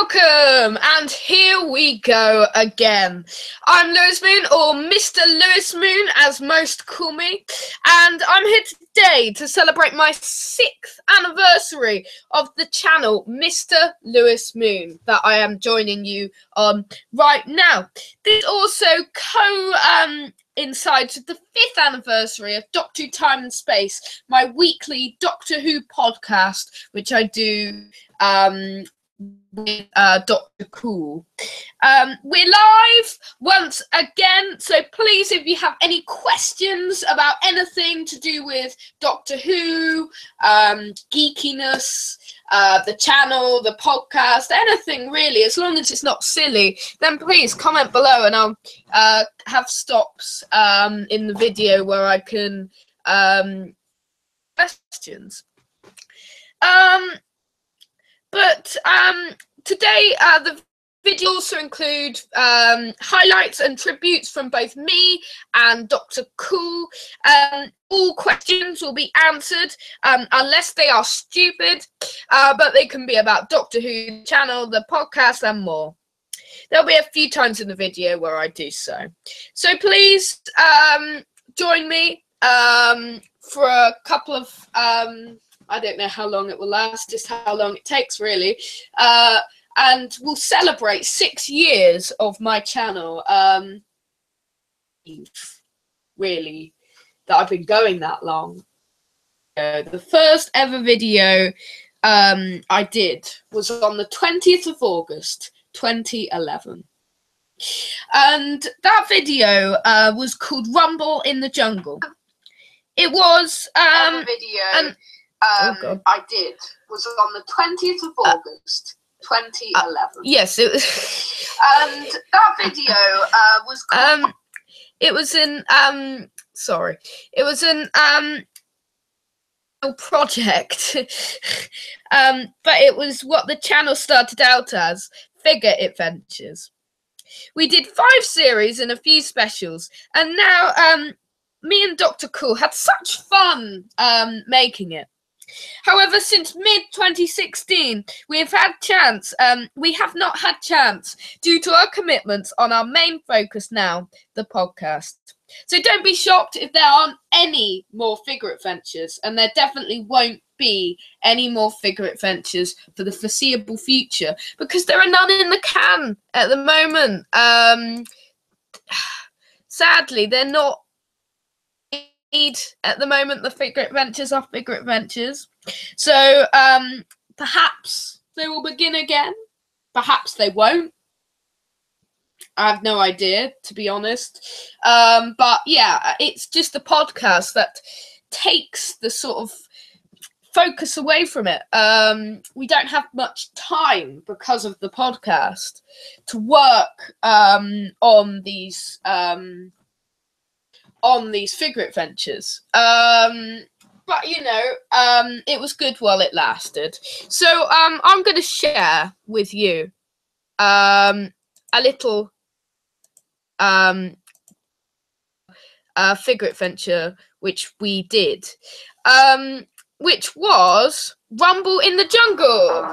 Welcome, and here we go again. I'm Mrlewismoon, or Mr. Lewismoon, as most call me, and I'm here today to celebrate my 6th anniversary of the channel Mr. Lewismoon that I am joining you on right now. This also coincides with the 5th anniversary of Doctor Who Time and Space, my weekly Doctor Who podcast, which I do with Dr. Cool. We're live once again, so please, if you have any questions about anything to do with Doctor Who, geekiness, the channel, the podcast, anything really, as long as it's not silly, then please comment below and I'll have stops in the video where I can questions. But today the video also include highlights and tributes from both me and Dr. Cool. All questions will be answered unless they are stupid, but they can be about Doctor Who, the channel, the podcast, and more. There'll be a few times in the video where I do so. So please join me for a couple of I don't know how long it will last, just how long it takes, really. And we'll celebrate 6 years of my channel. Really, that I've been going that long. The first ever video I did was on the 20th of August, 2011. And that video was called Rumble in the Jungle. It was a video I did was on the 20th of August, 2011. Yes, it was. And that video was called, it was an sorry, it was an project, but it was what the channel started out as, figure adventures. We did 5 series and a few specials, and now me and Dr. Cool had such fun making it. However, since mid-2016, we have not had chance due to our commitments on our main focus now, the podcast. So don't be shocked if there aren't any more figure adventures, and there definitely won't be any more figure adventures for the foreseeable future, because there are none in the can at the moment. Sadly, they're not at the moment. The figure adventures are figure adventures, so perhaps they will begin again, perhaps they won't. I have no idea, to be honest, but yeah, it's just the podcast that takes the sort of focus away from it. We don't have much time because of the podcast to work on these figure adventures, but you know, it was good while it lasted. So I'm going to share with you a little figure adventure which we did, which was Rumble in the Jungle.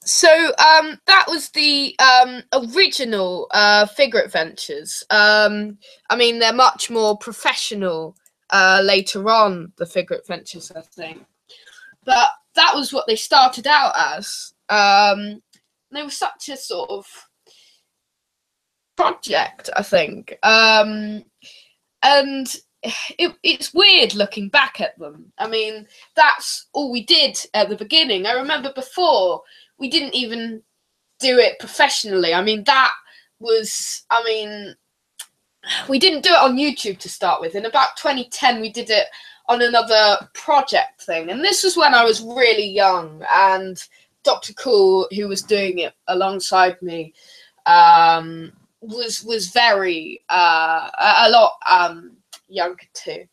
So that was the original figure adventures. I mean, they're much more professional later on, the figure adventures, I think. But that was what they started out as. They were such a sort of project, I think. And it's weird looking back at them. I mean, that's all we did at the beginning. I remember before, we didn't even do it professionally. I mean, we didn't do it on YouTube to start with. In about 2010, we did it on another project thing. And this was when I was really young, and Dr. Cool, who was doing it alongside me, was very, a lot younger too.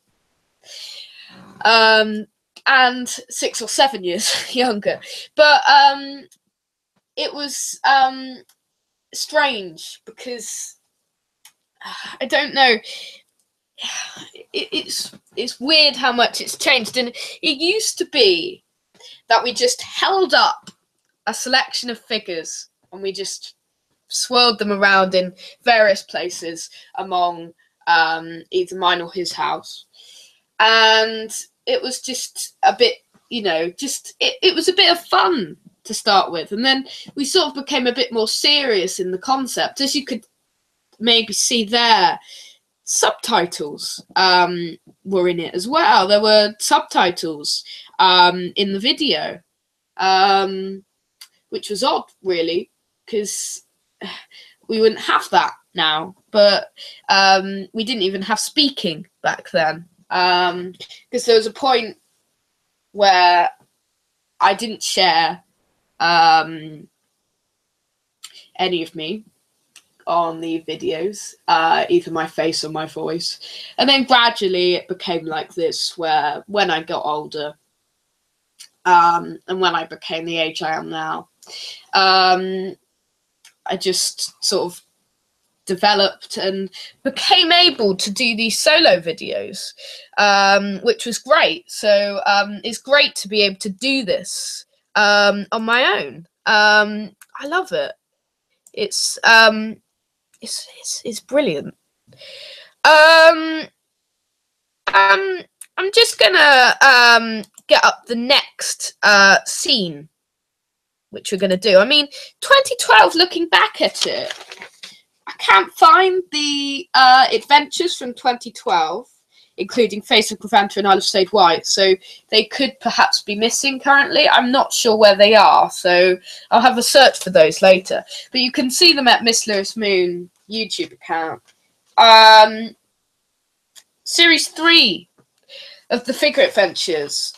And 6 or 7 years younger. But it was strange because I don't know. It's weird how much it's changed. And it used to be that we just held up a selection of figures and we just swirled them around in various places among either mine or his house. And it was just a bit, you know, it was a bit of fun to start with. And then we sort of became a bit more serious in the concept. As you could maybe see there, subtitles were in it as well. There were subtitles in the video, which was odd, really, because we wouldn't have that now. But we didn't even have speaking back then, because there was a point where I didn't share any of me on the videos, either my face or my voice. And then gradually it became like this, where when I got older, and when I became the age I am now, I just sort of developed and became able to do these solo videos, which was great. So it's great to be able to do this on my own. I love it. It's brilliant. I'm just gonna get up the next scene, which we're gonna do. I mean, 2012. Looking back at it, I can't find the adventures from 2012, including Face of Gravanta and Isle of Stayed White, so they could perhaps be missing currently. I'm not sure where they are, so I'll have a search for those later. But you can see them at Mrlewismoon YouTube account. Series 3 of the figure adventures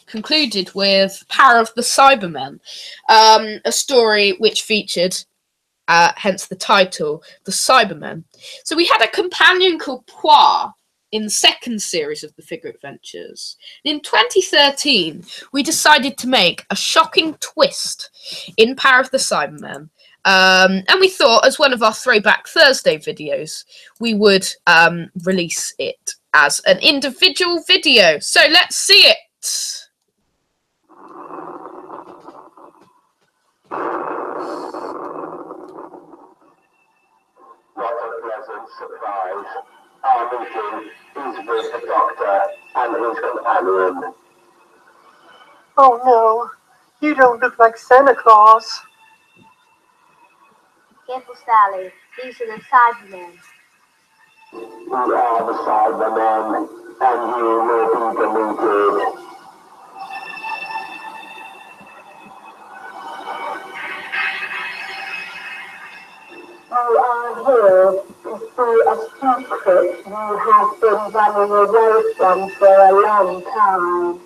concluded with Power of the Cybermen, a story which featured, hence the title, the Cybermen. So we had a companion called Poir in the second series of the figure adventures. In 2013, we decided to make a shocking twist in Power of the Cybermen. And we thought, as one of our Throwback Thursday videos, we would release it as an individual video. So let's see it. What a pleasant surprise. Our meeting is with the Doctor and his companion. Oh no, you don't look like Santa Claus. Careful, Sally. These are the Cybermen. We are the Cybermen, and you will be deleted. We are here to see a secret you have been running away from for a long time.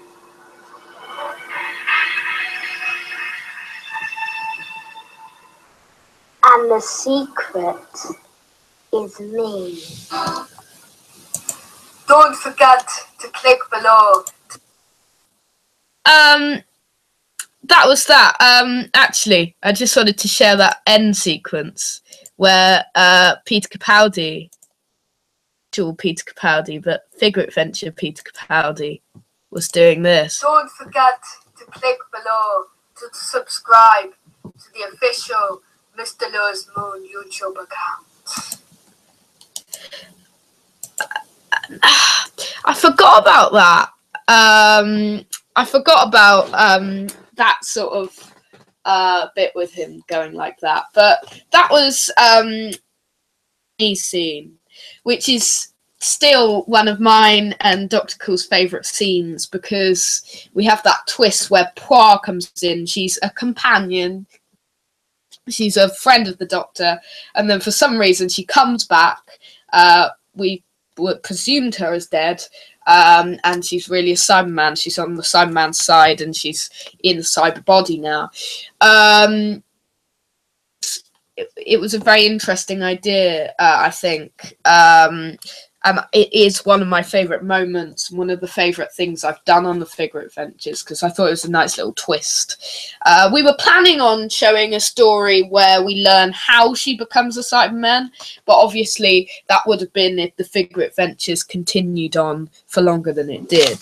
And the secret is me. Don't forget to click below that was that. Actually, I just wanted to share that end sequence where Peter Capaldi, Peter Capaldi, but Figure Adventure Peter Capaldi was doing this. Don't forget to click below to subscribe to the official Mrlewismoon YouTube account. I forgot about that. I forgot about that sort of bit with him going like that. But that was a scene, which is still one of mine and Dr. Cool's favourite scenes, because we have that twist where Poir comes in. She's a companion. She's a friend of the Doctor, and then for some reason she comes back. We presumed her as dead, and she's really a Cyberman. She's on the Cyberman's side, and she's in the cyber body now. It was a very interesting idea, I think. And it is one of my favourite moments, one of the favourite things I've done on the Figure Adventures, because I thought it was a nice little twist. We were planning on showing a story where we learn how she becomes a Cyberman, but obviously that would have been if the Figure Adventures continued on for longer than it did.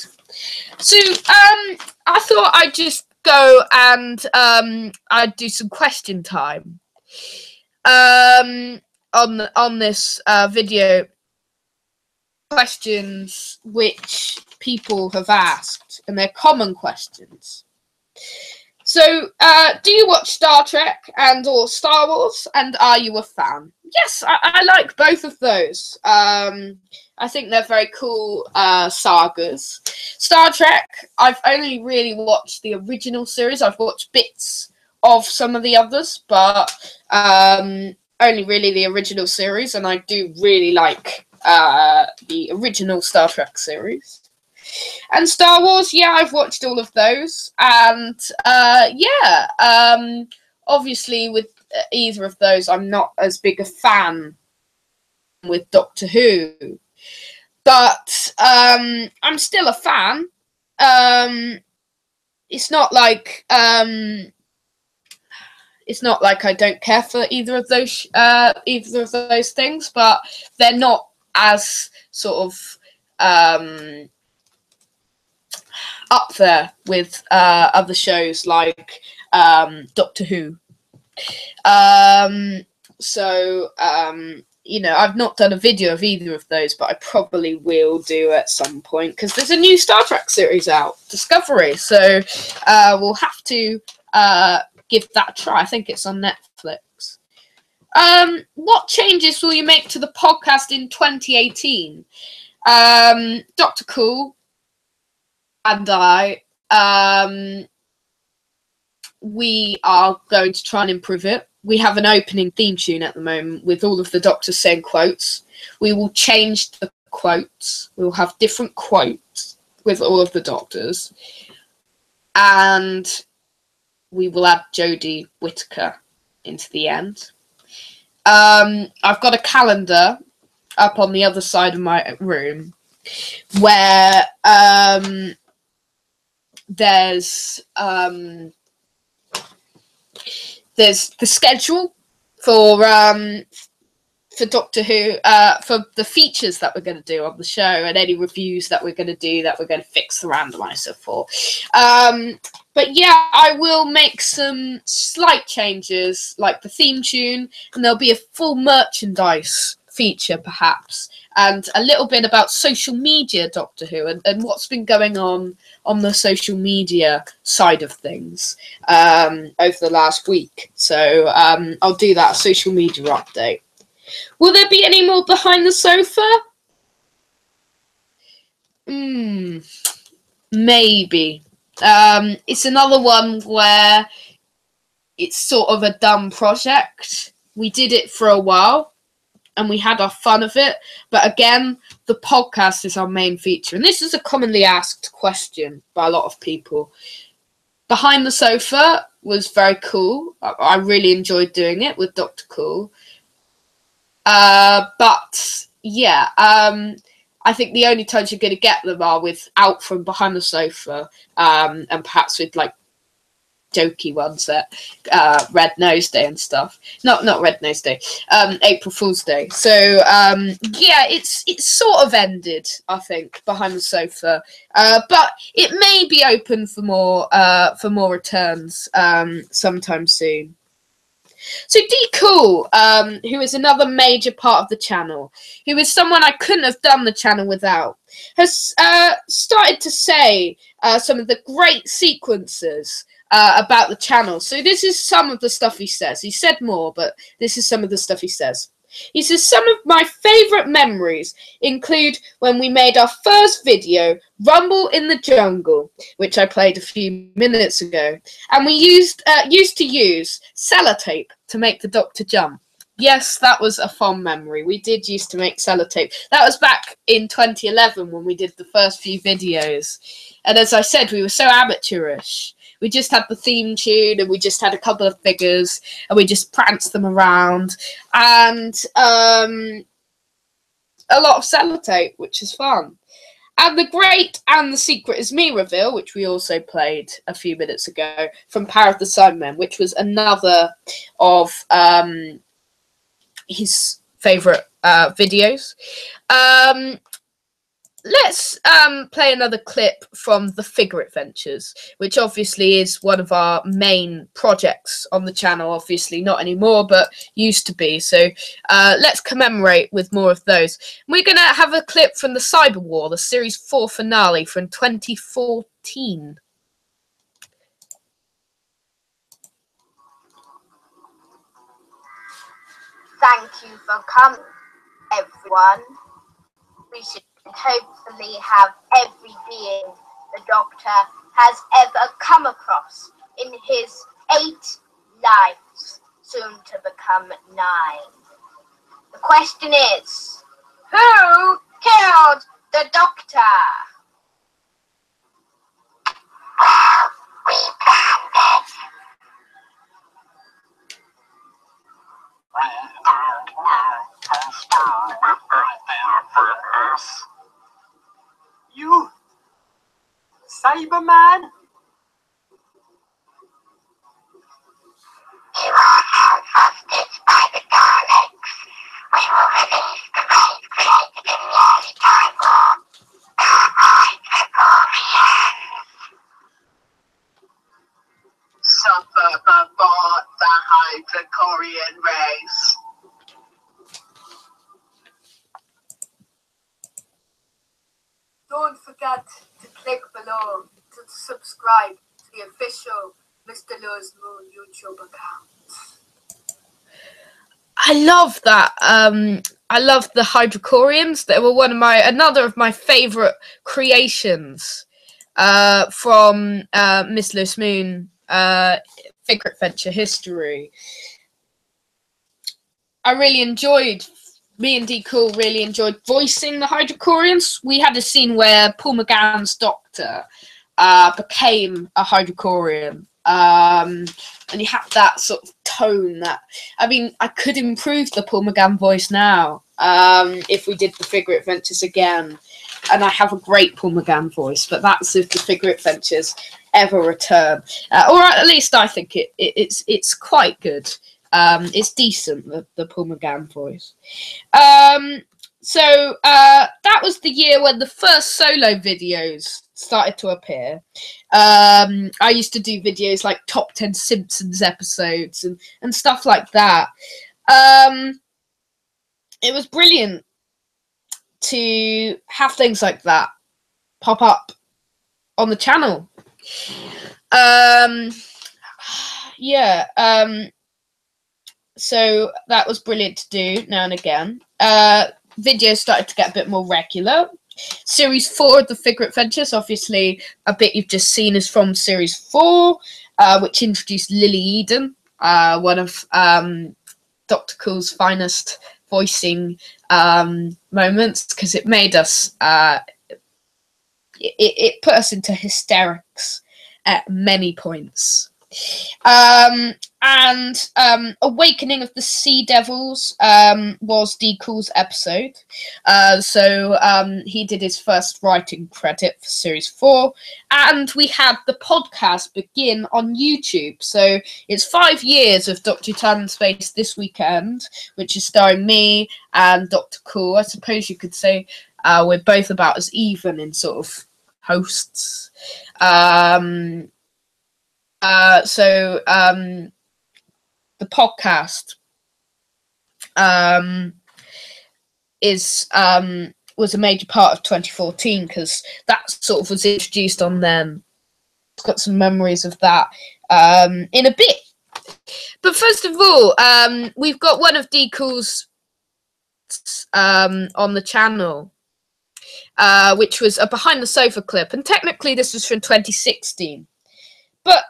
So I thought I'd just go and I'd do some question time on this video. Questions which people have asked, and they're common questions. So, do you watch Star Trek and or Star Wars, and are you a fan? Yes, I like both of those. I think they're very cool sagas. Star Trek, I've only really watched the original series. I've watched bits of some of the others, but only really the original series, and I do really like the original Star Trek series. And Star Wars, yeah, I've watched all of those, and obviously with either of those I'm not as big a fan with Doctor Who, but I'm still a fan. It's not like I don't care for either of those things, but they're not as sort of up there with other shows like Doctor Who. You know, I've not done a video of either of those, but I probably will do at some point, because there's a new Star Trek series out, Discovery, so we'll have to give that a try. I think it's on Netflix. What changes will you make to the podcast in 2018? Dr. Cool and I, we are going to try and improve it. We have an opening theme tune at the moment with all of the Doctors saying quotes. We will change the quotes. We will have different quotes with all of the Doctors. And we will add Jodie Whittaker into the end. I've got a calendar up on the other side of my room where there's the schedule for Doctor Who, for the features that we're going to do on the show, and any reviews that we're going to do that we're going to fix the randomizer for. But yeah, I will make some slight changes, like the theme tune, and there'll be a full merchandise feature, perhaps, and a little bit about social media Doctor Who and what's been going on the social media side of things over the last week. So I'll do that social media update. Will there be any more Behind the Sofa? Maybe. It's another one where it's sort of a dumb project. We did it for a while and we had our fun of it, but again, the podcast is our main feature, and this is a commonly asked question by a lot of people. Behind the Sofa was very cool. I really enjoyed doing it with Dr. Cool. But yeah, I think the only times you're going to get them are with Out from Behind the Sofa, and perhaps with like jokey ones that Red Nose Day and stuff. Not Red Nose Day, April Fool's Day. So yeah, it's sort of ended, I think, Behind the Sofa, but it may be open for more returns sometime soon. So D Cool, who is another major part of the channel, who is someone I couldn't have done the channel without, has started to say some of the great sequences about the channel. So this is some of the stuff he says. He said more, but this is some of the stuff he says. He says, some of my favourite memories include when we made our first video, Rumble in the Jungle, which I played a few minutes ago, and we used to use sellotape to make the Doctor jump. Yes, that was a fond memory. We did used to make sellotape. That was back in 2011 when we did the first few videos. And as I said, we were so amateurish. We just had the theme tune and we just had a couple of figures and we just pranced them around. And a lot of sellotape, which is fun. And the Great and the Secret Is Me reveal, which we also played a few minutes ago, from Power of the Cybermen, which was another of his favourite videos. Let's play another clip from the Figure Adventures, which obviously is one of our main projects on the channel. Obviously not anymore, but used to be. So let's commemorate with more of those. We're going to have a clip from the Cyber War, the Series 4 finale from 2014. Thank you for coming, everyone. We should hopefully have every being the Doctor has ever come across in his 8 lives, soon to become 9. The question is, who killed the Doctor? We planned this. We don't know who stole that idea from us. You, Cyberman? You are held hostage by the Daleks. We will release the raid created in the early Time War. Suffer before the Hydrocorian race. Don't forget to click below to subscribe to the official Mrlewismoon YouTube account. I love that. I love the Hydrocorians. They were another of my favourite creations from Mrlewismoon Figure Adventure history. Me and D Cool really enjoyed voicing the Hydrocorians. We had a scene where Paul McGann's Doctor became a Hydrocorian. And he had that sort of tone that, I mean, I could improve the Paul McGann voice now if we did the Figure Adventures again. And I have a great Paul McGann voice, but that's if the Figure Adventures ever return. Or at least I think it's quite good. It's decent, the Paul McGann voice. So that was the year when the first solo videos started to appear. I used to do videos like top 10 Simpsons episodes and stuff like that. It was brilliant to have things like that pop up on the channel. So that was brilliant to do now and again. Videos started to get a bit more regular. Series 4 of the Figure Adventures, obviously a bit you've just seen is from Series 4, which introduced Lily Eden, one of Dr. Cool's finest voicing moments, because it made us, it put us into hysterics at many points. and Awakening of the Sea Devils was Decool's episode. So he did his first writing credit for Series 4. And we had the podcast begin on YouTube. So it's 5 years of Dr. Time and Space this weekend, which is starring me and Dr. Cool. I suppose you could say we're both about as even in sort of hosts. The podcast was a major part of 2014 because that sort of was introduced on then. I've got some memories of that in a bit. But first of all, we've got one of Decool's on the channel, which was a behind the sofa clip, and technically this was from 2016, but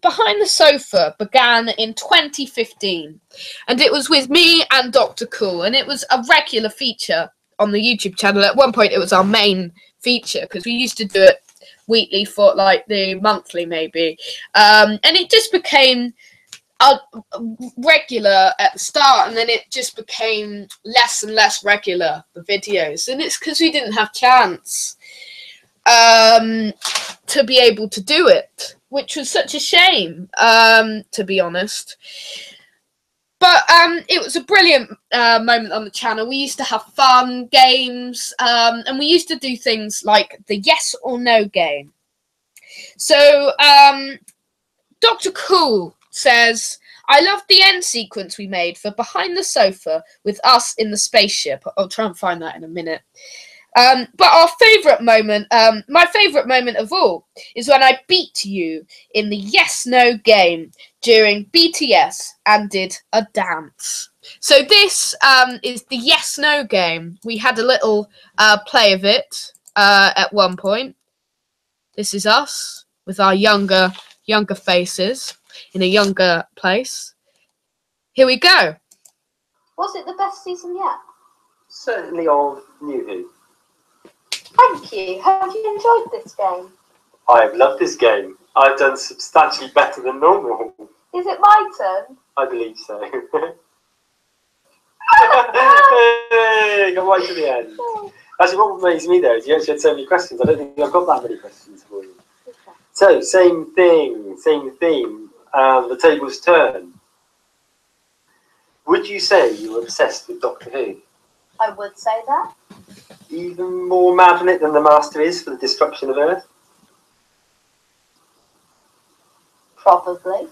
Behind the Sofa began in 2015, and it was with me and Dr. Cool, and it was a regular feature on the YouTube channel. At one point, it was our main feature, because we used to do it weekly for, like, the monthly, maybe. And it just became regular at the start, and then it just became less and less regular, the videos. And it's because we didn't have chance to be able to do it, which was such a shame, to be honest. But it was a brilliant moment on the channel. We used to have fun games, and we used to do things like the yes or no game. So Dr. Cool says, I love the end sequence we made for Behind the Sofa with us in the spaceship. I'll try and find that in a minute. But our favourite moment, my favourite moment of all, is when I beat you in the yes-no game during BTS and did a dance. So this is the yes-no game. We had a little play of it at one point. This is us with our younger faces in a younger place. Here we go. Was it the best season yet? Certainly of New Who. Thank you. Have you enjoyed this game? I've loved this game. I've done substantially better than normal. Is it my turn? I believe so. Hey, got right to the end. Actually, what amazes me though is you actually had so many questions. I don't think I've got that many questions for you. Okay. So, same thing, same theme. The tables turn. Would you say you were obsessed with Doctor Who? I would say that. Even more mad on it than the Master is for the destruction of Earth? Probably.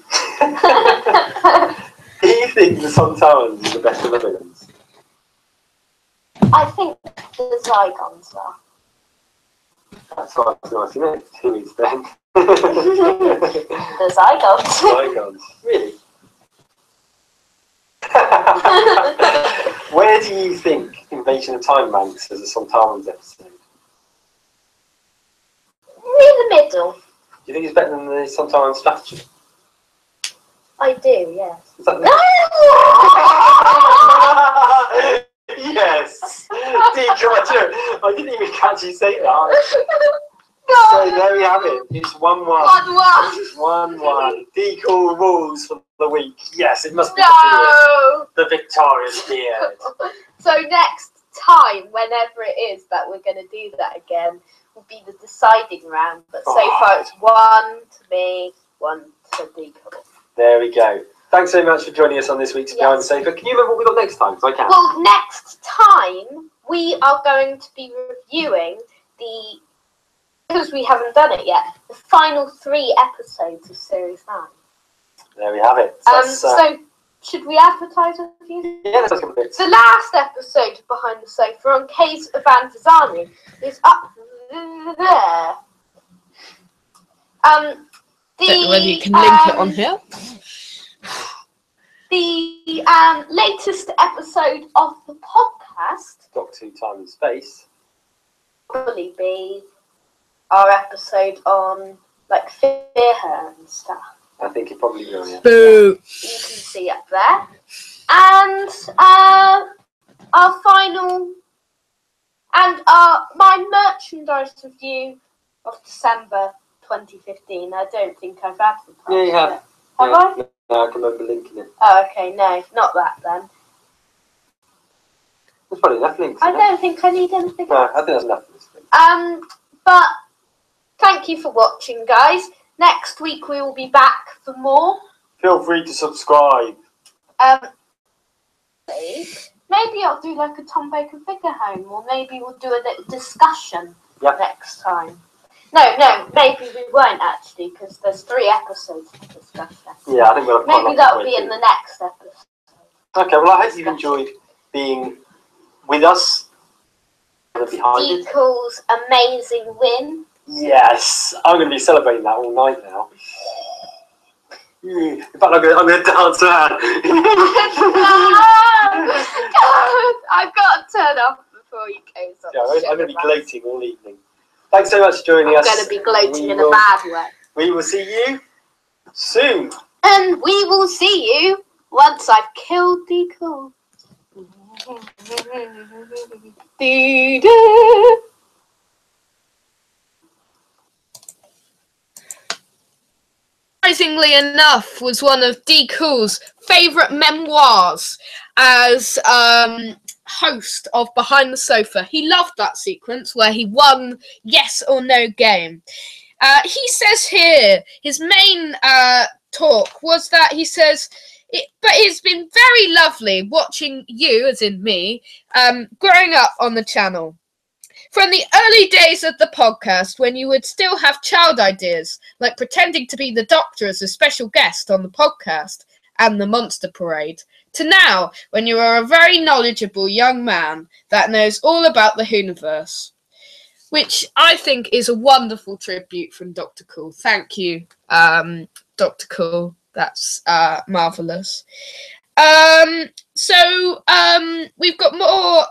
Do you think the Sontarans is the best of the villains? I think the Zygons are. That's what I was asking next. Who is then? The Zygons. Zygons. Really? Where do you think Invasion of Time ranks as a Sontarans episode? In the middle. Do you think it's better than the Sontaran strategy? I do, yes. Is that yes! I didn't even catch you say that. No. So there we have it. It's 1-1. 1-1. Decool rules for the week. Yes, it must be the victorious beard. So next time, whenever it is that we're going to do that again, will be the deciding round. But so far it's 1 to me, 1 to Decool. There we go. Thanks so much for joining us on this week's Behind the Sofa. Can you remember what we got next time? Because I can. Well, next time we are going to be reviewing because we haven't done it yet, the final 3 episodes of Series 9. There we have it. So should we advertise a few? Yeah, let's go with it. The last episode of Behind the Sofa on Case of Antizani is up there. Don't know whether you can link it on here. The latest episode of the podcast, Doctor Who Time and Space, will probably be our episode on like fear her and stuff. I think it probably will, yeah. Boo! You can see up there. And our final and my merchandise review of December 2015. I don't think I've advertised Yeah, you have. it. Have I? No, I can remember linking it. Oh, okay, no, not that then. There's probably enough links. I don't think I need anything No, else. I think there's enough. But thank you for watching, guys. Next week we will be back for more. Feel free to subscribe. Maybe I'll do like a Tom Baker figure home, or maybe we'll do a little discussion next time. No, maybe we won't actually, because there's 3 episodes to discuss. Yeah, I think we'll have maybe that'll be in the next episode. Okay, well, I hope you've enjoyed being with us. D-Cool's amazing win. Yes, I'm going to be celebrating that all night now. In fact, I'm going to dance around. I've got to turn off before you goes on. Yeah, I'm going to be gloating all evening. Thanks so much for joining us. I'm going to be gloating in a bad way. We will see you soon. And we will see you once I've killed D-Cool. Surprisingly enough, was one of D-Cool's favourite memoirs as host of Behind the Sofa. He loved that sequence where he won yes or no game. He says here, his main talk was that he says, but it's been very lovely watching you, as in me, growing up on the channel. From the early days of the podcast, when you would still have child ideas, like pretending to be the Doctor as a special guest on the podcast and the Monster Parade, to now, when you are a very knowledgeable young man that knows all about the Hooniverse, which I think is a wonderful tribute from Dr. Cool. Thank you, Dr. Cool. That's marvellous. So we've got more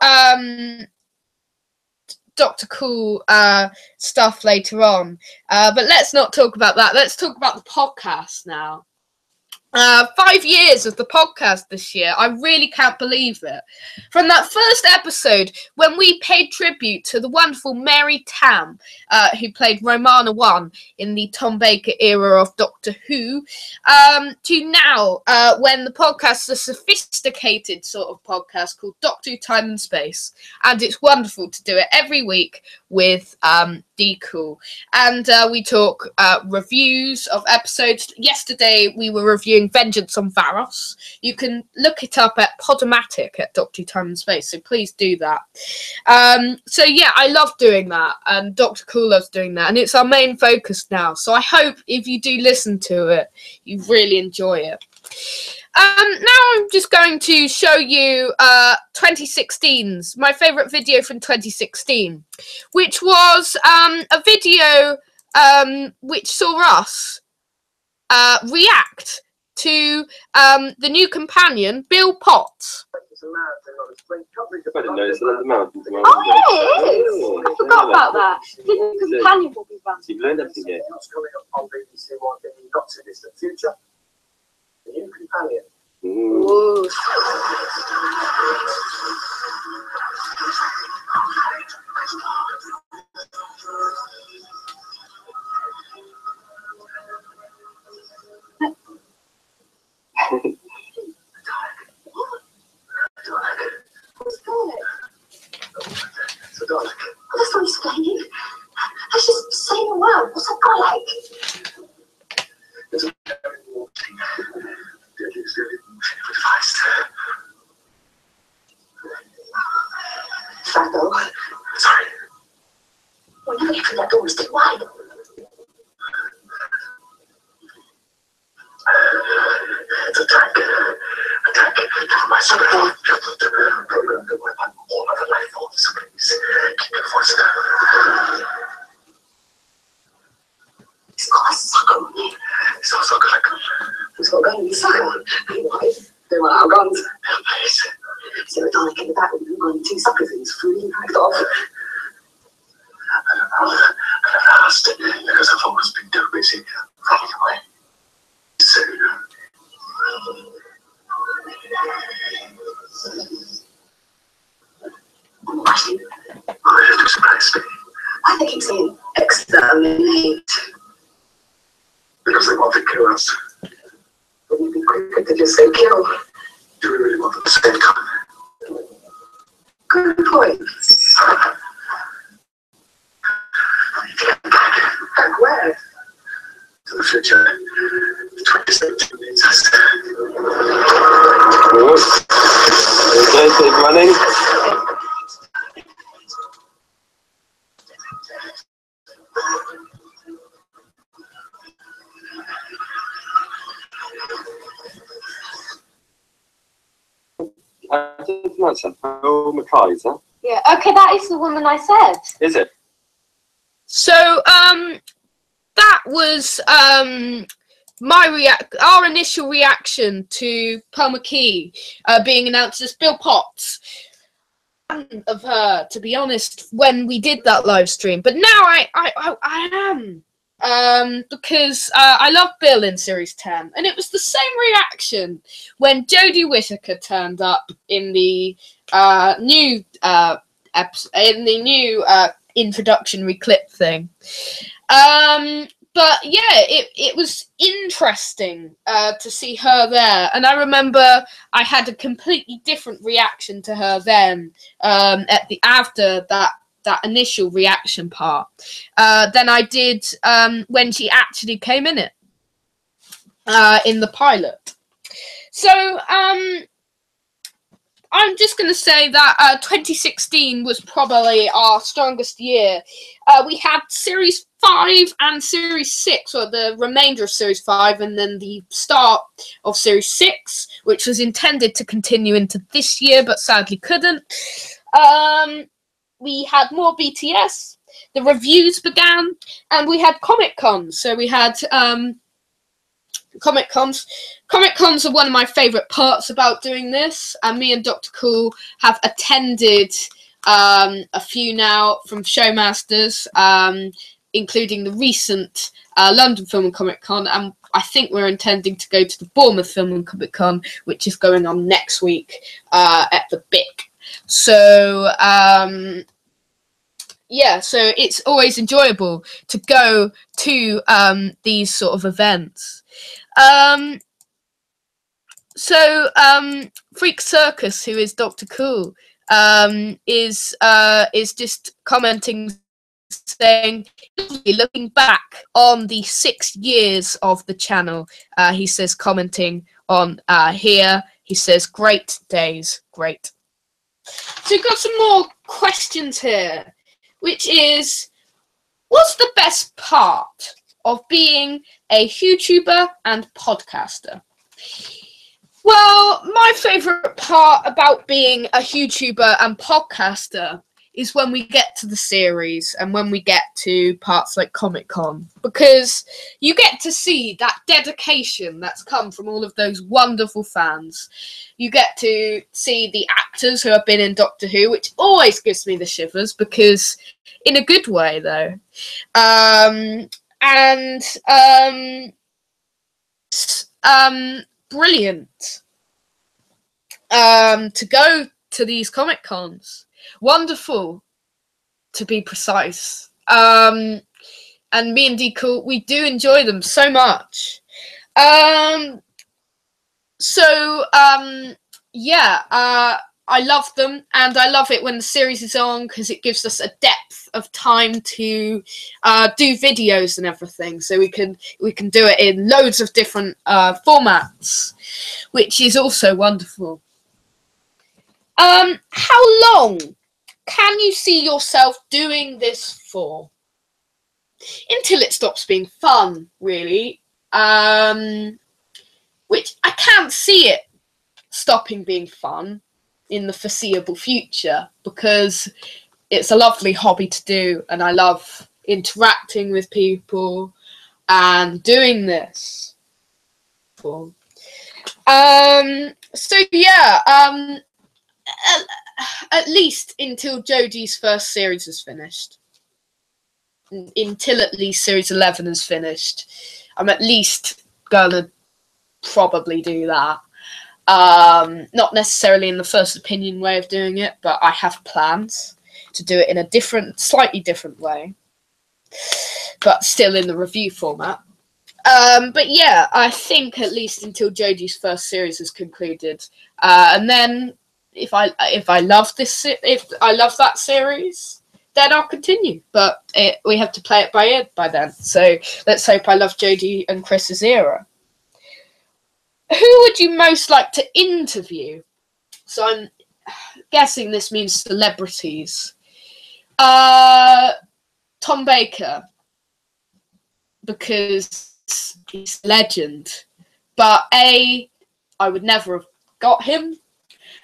Dr. Cool stuff later on. But let's not talk about that. Let's talk about the podcast now. 5 years of the podcast this year. I really can't believe it. From that first episode, when we paid tribute to the wonderful Mary Tam, who played Romana 1 in the Tom Baker era of Doctor Who, to now, when the podcast is a sophisticated sort of podcast called Doctor Who Time and Space. And it's wonderful to do it every week with D-Cool. And we talk reviews of episodes. Yesterday, we were reviewing Vengeance on Varos. You can look it up at Podomatic at Doctor Who Time and Space, so please do that. So yeah, I love doing that, and Dr. Cool loves doing that, and it's our main focus now. So I hope if you do listen to it, you really enjoy it. Now I'm just going to show you 2016's, my favourite video from 2016, which was a video which saw us react to the new companion, Bill Potts. I didn't notice that the mountains. Oh yeah, it is. I forgot about that. The new companion will be fun. You've learned everything yet. What's coming up on BBC One in the not too distant future? The new companion. Ooh. Oh, that's not explaining. I was just saying a word. What's that guy like? There's a very walking, deadly device. Franco. Sorry. Whenever you that door is too wide. It's a tank. Attack from my soul. Program to weapon all other life forms. Please keep your voice down. He's got a sucker on him. He's also got a gun. He's got a gun in his sucker. Why? They want our guns. Please. Is there a Dalek in the back with running 2 sucker things fully packed off? I never asked because I've always been too busy running away. Soon. Actually, Oh, it surprised me. why do they keep saying exterminate? Because they want to kill us. Wouldn't it be Did you say kill? Do we really want them to stay come? Good point. Back where? To the future. 2017 needs us. Okay, keep running. I didn't know that. Oh, Mackay, is that? Yeah, okay, that is the woman I said. Is it? So that was our initial reaction to Pearl McKee being announced as Bill Potts. Of her, to be honest, when we did that live stream, but now I am because I love Bill in series 10, and it was the same reaction when Jodie Whittaker turned up in the new introductory clip thing. But yeah, it was interesting to see her there, and I remember I had a completely different reaction to her then after that initial reaction part than I did when she actually came in the pilot. So I'm just going to say that 2016 was probably our strongest year. We had Series 5 and Series 6, or the remainder of Series 5, and then the start of Series 6, which was intended to continue into this year, but sadly couldn't. We had more BTS, the reviews began, and we had Comic Cons. So we had Comic Cons. Comic Cons are one of my favourite parts about doing this, and me and Dr. Cool have attended a few now from Showmasters, including the recent London Film and Comic Con, and I think we're intending to go to the Bournemouth Film and Comic Con, which is going on next week at the BIC. So yeah, so it's always enjoyable to go to these sort of events. Freak Circus, who is Dr. Cool, is just commenting, saying, looking back on the 6 years of the channel, he says, commenting on here, he says, great days, great. So we've got some more questions here, which is, what's the best part of being a YouTuber and podcaster? Well, my favourite part about being a YouTuber and podcaster is when we get to the series and when we get to parts like Comic Con, because you get to see that dedication that's come from all of those wonderful fans. You get to see the actors who have been in Doctor Who, which always gives me the shivers, because in a good way though. Brilliant to go to these Comic Cons. Wonderful, to be precise. And me and D-Cool, we do enjoy them so much. I love them, and I love it when the series is on, because it gives us a depth of time to do videos and everything. So we can do it in loads of different formats, which is also wonderful. How long can you see yourself doing this for? Until it stops being fun, really. Which I can't see it stopping being fun in the foreseeable future, because it's a lovely hobby to do, and I love interacting with people and doing this. So yeah, at least until Jodie's first series is finished. Until at least series 11 is finished. I'm at least gonna probably do that. Not necessarily in the first opinion way of doing it, but I have plans to do it in a slightly different way, but still in the review format. But yeah, I think at least until Jodie's first series is concluded, and then if I love that series, then I'll continue. But we have to play it by ear by then. So let's hope I love Jodie and Chris's era. Who would you most like to interview? So I'm guessing this means celebrities. Tom Baker, because he's a legend. But A, I would never have got him,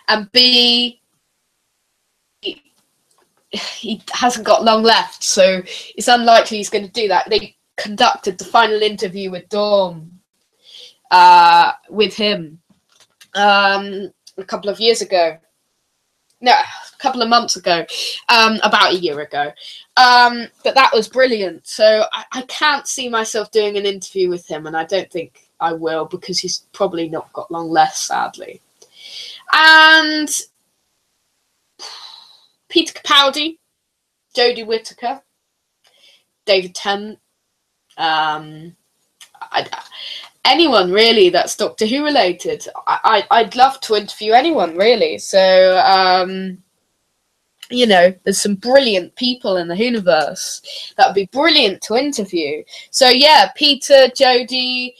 and B, he hasn't got long left, so it's unlikely he's going to do that. They conducted the final interview with Dawn with him a couple of years ago. No, a couple of months ago, about a year ago. But that was brilliant. So I can't see myself doing an interview with him, and I don't think I will, because he's probably not got long left, sadly. And Peter Capaldi, Jodie Whittaker, David Tennant, anyone really that's Doctor Who related. I'd love to interview anyone really. So you know, there's some brilliant people in the Whoniverse that would be brilliant to interview. So yeah, Peter, Jodie,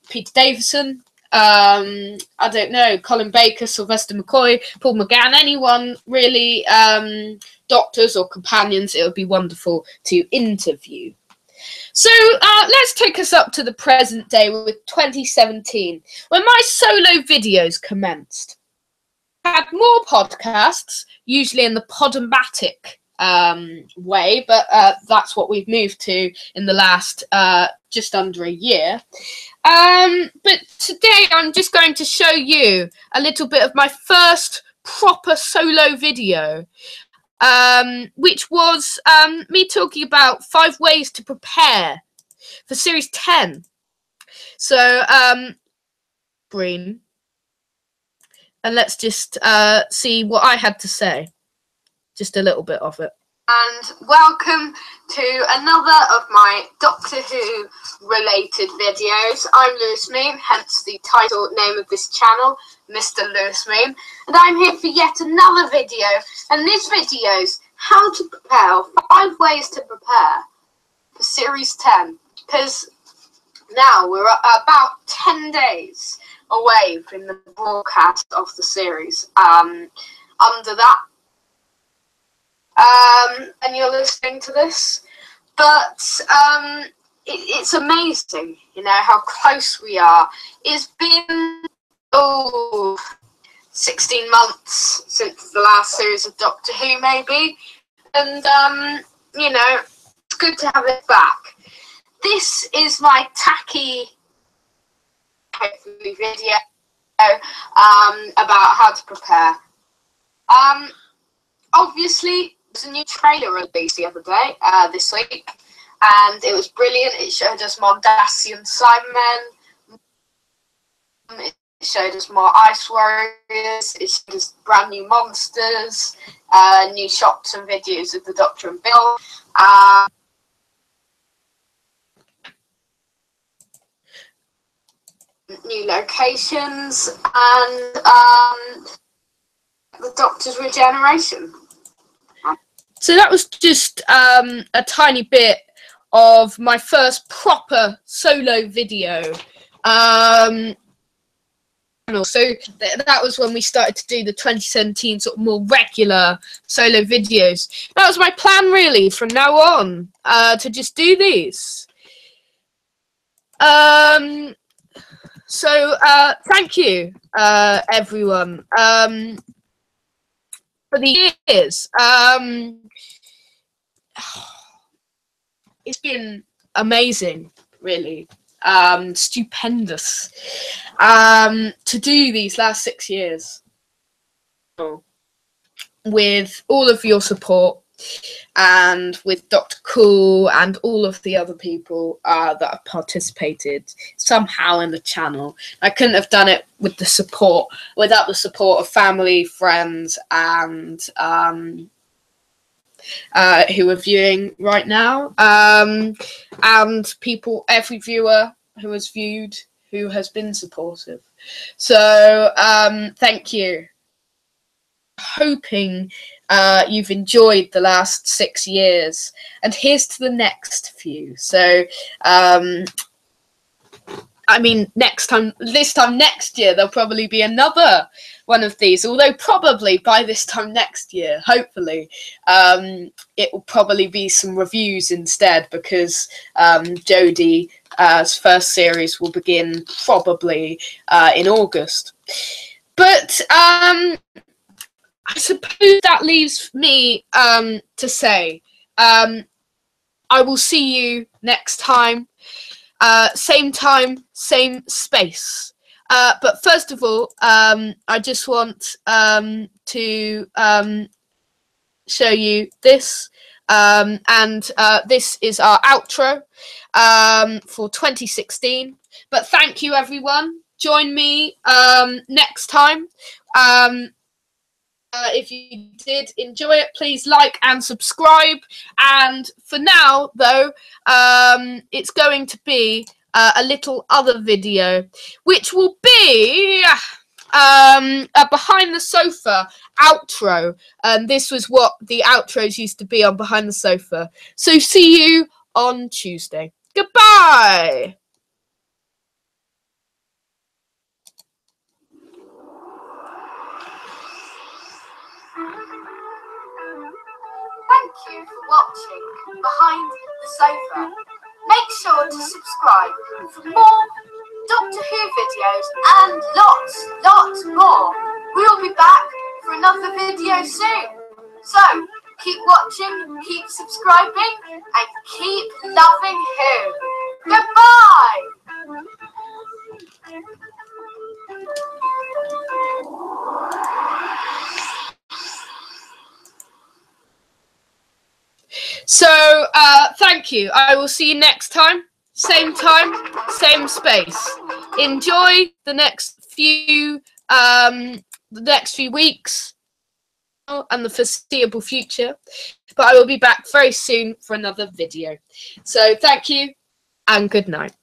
Peter Davison, I don't know, Colin Baker, Sylvester McCoy, Paul McGann, anyone really, doctors or companions, it would be wonderful to interview. So let's take us up to the present day with 2017, when my solo videos commenced. I had more podcasts, usually in the Podomatic way, but that's what we've moved to in the last just under a year. But today I'm just going to show you a little bit of my first proper solo video, which was me talking about 5 ways to prepare for Series 10. So, green. And let's just see what I had to say. Just a little bit of it. And welcome to another of my Doctor Who related videos. I'm Mrlewismoon, hence the title name of this channel, Mr. Mrlewismoon. And I'm here for yet another video. And this video's how to prepare, 5 ways to prepare for Series 10. Because now we're about 10 days away from the broadcast of the series. Under that, and you're listening to this, but it's amazing, you know, how close we are. It's been 16 months since the last series of Doctor Who, maybe, and you know, it's good to have it back. This is my tacky, hopefully, video about how to prepare. Obviously, there's a new trailer released the other day, this week, and it was brilliant. It showed us more Dacian Cybermen, it showed us more Ice Warriors, it showed us brand new monsters, new shots and videos of the Doctor and Bill. New locations, and the Doctor's regeneration. So that was just a tiny bit of my first proper solo video. So that was when we started to do the 2017 sort of more regular solo videos. That was my plan really from now on, to just do these. So thank you, everyone, for the years. It's been amazing, really, stupendous, to do these last 6 years with all of your support, and with Dr. Cool and all of the other people that have participated somehow in the channel. I couldn't have done it with the support, without the support of family, friends, and who are viewing right now, and people, every viewer who has viewed, who has been supportive. So thank you. Hoping you've enjoyed the last 6 years, and here's to the next few. So I mean, this time next year, there'll probably be another one of these, although probably by this time next year, hopefully, it will probably be some reviews instead, because Jodie's first series will begin probably in August. But I suppose that leaves me to say, I will see you next time. Same time, same space. But first of all, I just want to show you this. And this is our outro for 2016. But thank you, everyone. Join me next time. If you did enjoy it, please like and subscribe. And for now, though, it's going to be a little other video, which will be a behind the sofa outro. And this was what the outros used to be on Behind the Sofa. So see you on Tuesday. Goodbye. Thank you for watching Behind the Sofa. Make sure to subscribe for more Doctor Who videos and lots more. We'll be back for another video soon. So, keep watching, keep subscribing, and keep loving Who. Goodbye! So, thank you. I will see you next time, same space. Enjoy the next few weeks and the foreseeable future. But I will be back very soon for another video. So, thank you and good night.